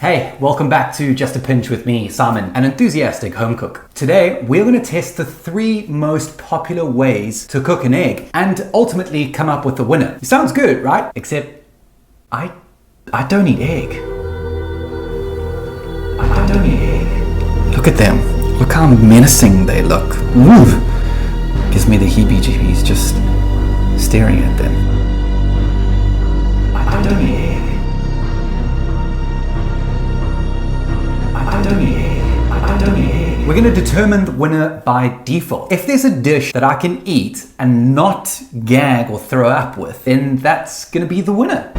Hey, welcome back to Just a Pinch with me, Simon, an enthusiastic home cook. Today, we're going to test the 3 most popular ways to cook an egg and ultimately come up with a winner. It sounds good, right? Except, I don't eat egg. I don't eat egg. Look at them. Look how menacing they look. Woo! Gives me the heebie-jeebies just staring at them. I don't eat egg. We're going to determine the winner by default. If there's a dish that I can eat and not gag or throw up with, then that's going to be the winner.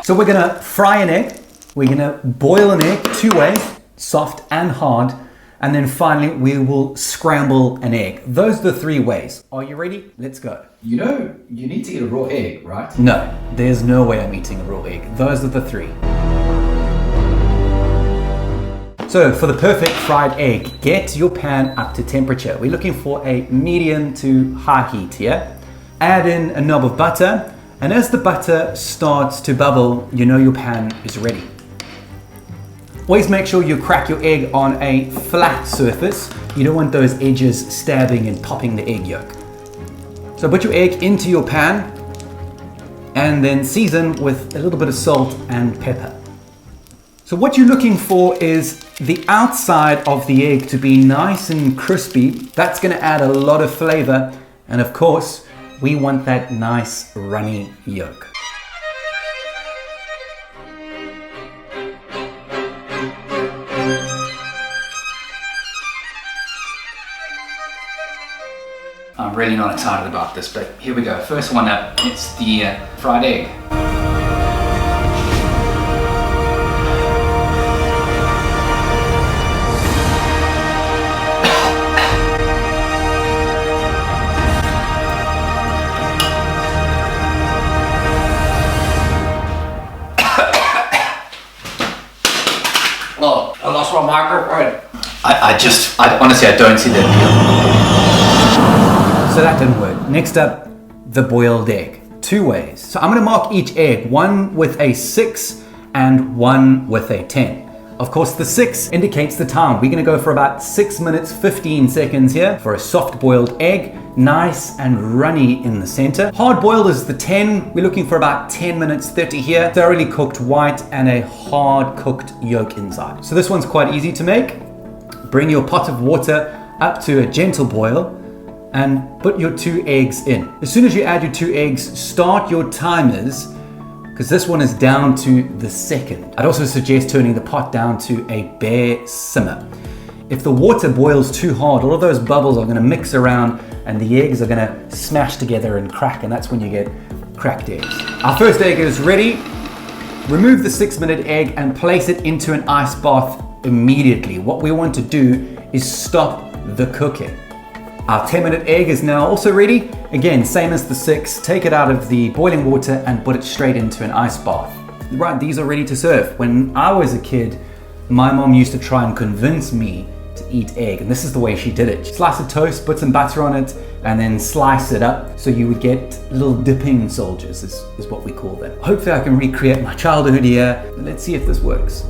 So we're going to fry an egg. We're going to boil an egg 2 ways, soft and hard. And then finally, we will scramble an egg. Those are the 3 ways. Are you ready? Let's go. You know, you need to eat a raw egg, right? No, there's no way I'm eating a raw egg. Those are the 3. So for the perfect fried egg, get your pan up to temperature. We're looking for a medium to high heat here. Add in a knob of butter, and as the butter starts to bubble, you know your pan is ready. Always make sure you crack your egg on a flat surface. You don't want those edges stabbing and popping the egg yolk. So put your egg into your pan and then season with a little bit of salt and pepper. So what you're looking for is the outside of the egg to be nice and crispy. That's going to add a lot of flavor. And of course, we want that nice runny yolk. I'm really not excited about this, but here we go. First one up, it's the fried egg. Oh, I lost my microphone. I honestly, I don't see that appeal. So that didn't work. Next up, the boiled egg. 2 ways. So I'm gonna mark each egg, one with a 6 and one with a 10. Of course, the 6 indicates the time. We're gonna go for about 6 minutes, 15 seconds here for a soft boiled egg, nice and runny in the center. Hard boiled is the 10. We're looking for about 10 minutes, 30 here. Thoroughly cooked white and a hard cooked yolk inside. So this one's quite easy to make. Bring your pot of water up to a gentle boil and put your 2 eggs in. As soon as you add your 2 eggs, start your timers, because this one is down to the second. I'd also suggest turning the pot down to a bare simmer. If the water boils too hard, all of those bubbles are gonna mix around and the eggs are gonna smash together and crack, and that's when you get cracked eggs. Our first egg is ready. Remove the 6-minute egg and place it into an ice bath immediately. What we want to do is stop the cooking. Our 10-minute egg is now also ready. Again, same as the 6, take it out of the boiling water and put it straight into an ice bath. Right, these are ready to serve. When I was a kid, my mom used to try and convince me to eat egg, and this is the way she did it. Slice of toast, put some butter on it, and then slice it up so you would get little dipping soldiers, is what we call them. Hopefully I can recreate my childhood here. Let's see if this works.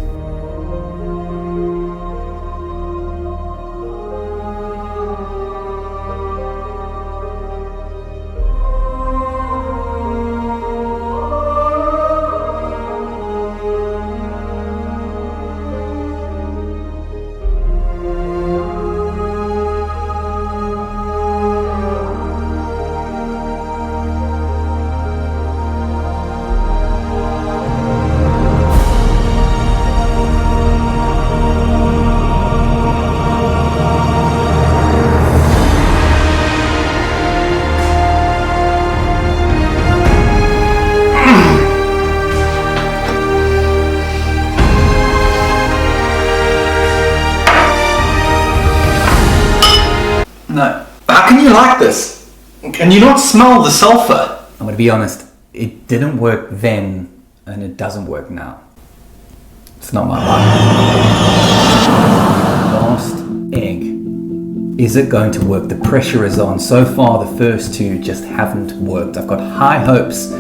No. How can you like this? Can you not smell the sulfur? I'm gonna be honest, it didn't work then and it doesn't work now. It's not my life. Last egg. Is it going to work? The pressure is on. So far, the first 2 just haven't worked. I've got high hopes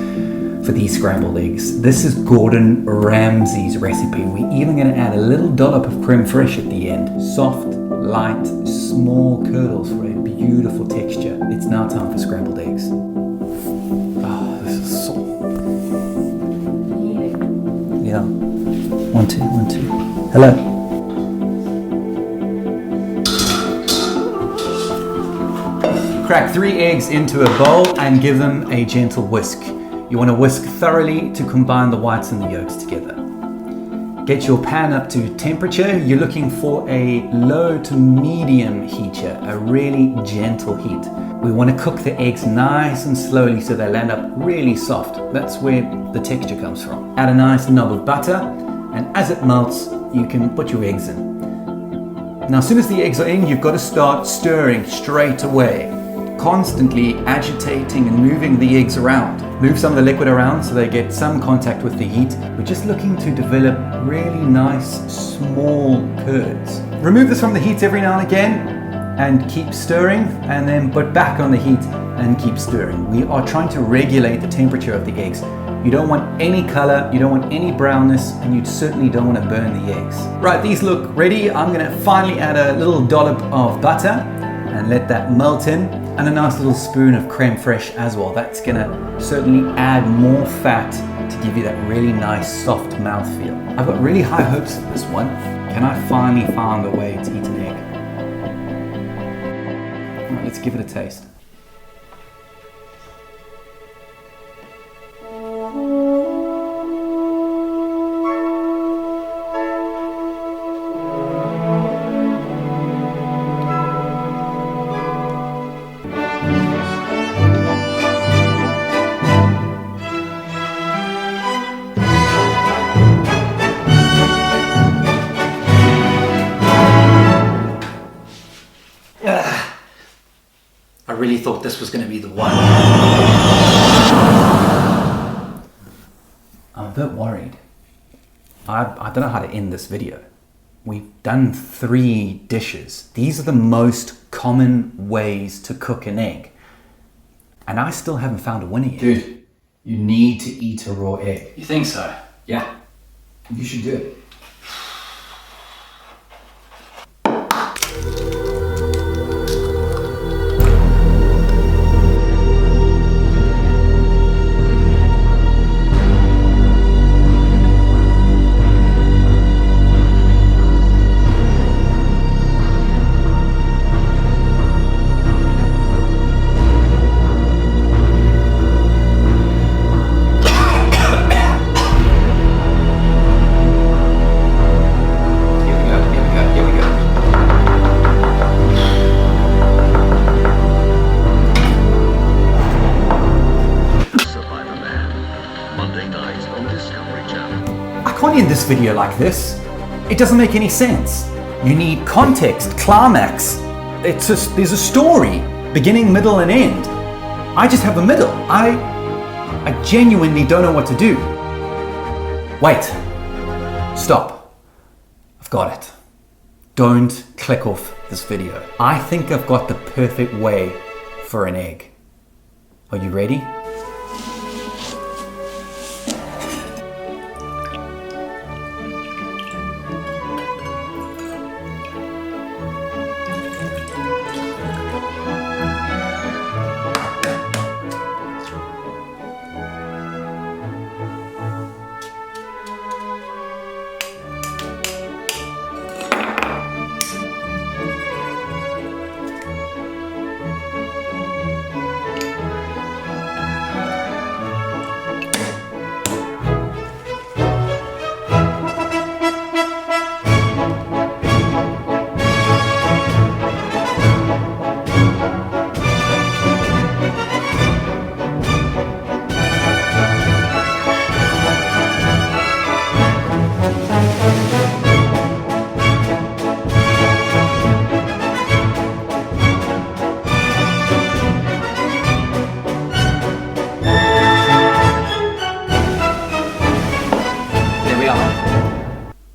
for these scrambled eggs. This is Gordon Ramsay's recipe. We're even going to add a little dollop of creme fraiche at the end. Soft, light, small curdles for a beautiful texture. It's now time for scrambled eggs. Oh, this is so... Yeah. 1, 2, 1, 2. Hello. Crack 3 eggs into a bowl and give them a gentle whisk. You want to whisk thoroughly to combine the whites and the yolks together. Get your pan up to temperature. You're looking for a low to medium heat here, a really gentle heat. We want to cook the eggs nice and slowly so they land up really soft. That's where the texture comes from. Add a nice knob of butter, and as it melts, you can put your eggs in. Now, as soon as the eggs are in, you've got to start stirring straight away. Constantly agitating and moving the eggs around. Move some of the liquid around so they get some contact with the heat. We're just looking to develop really nice small curds. Remove this from the heat every now and again and keep stirring, and then put back on the heat and keep stirring. We are trying to regulate the temperature of the eggs. You don't want any color, you don't want any brownness, and you certainly don't want to burn the eggs. Right, these look ready. I'm gonna finally add a little dollop of butter and let that melt in. And a nice little spoon of creme fraiche as well. That's gonna certainly add more fat to give you that really nice soft mouthfeel. I've got really high hopes for this one. Can I finally find a way to eat an egg? All right, let's give it a taste. I really thought this was going to be the one. I'm a bit worried. I don't know how to end this video. We've done 3 dishes. These are the most common ways to cook an egg. And I still haven't found a winner yet. Dude, you need to eat a raw egg. You think so? Yeah, you should do it. I can't end this video like this. It doesn't make any sense. You need context, climax. It's just, there's a story, beginning, middle, and end. I just have a middle. I genuinely don't know what to do. Wait. Stop. I've got it. Don't click off this video. I think I've got the perfect way for an egg. Are you ready?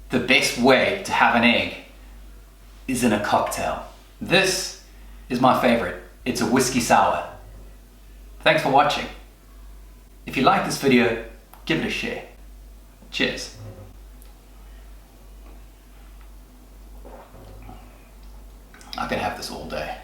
The best way to have an egg is in a cocktail. This is my favorite. It's a whiskey sour. Thanks for watching. If you like this video, give it a share. Cheers. I can have this all day.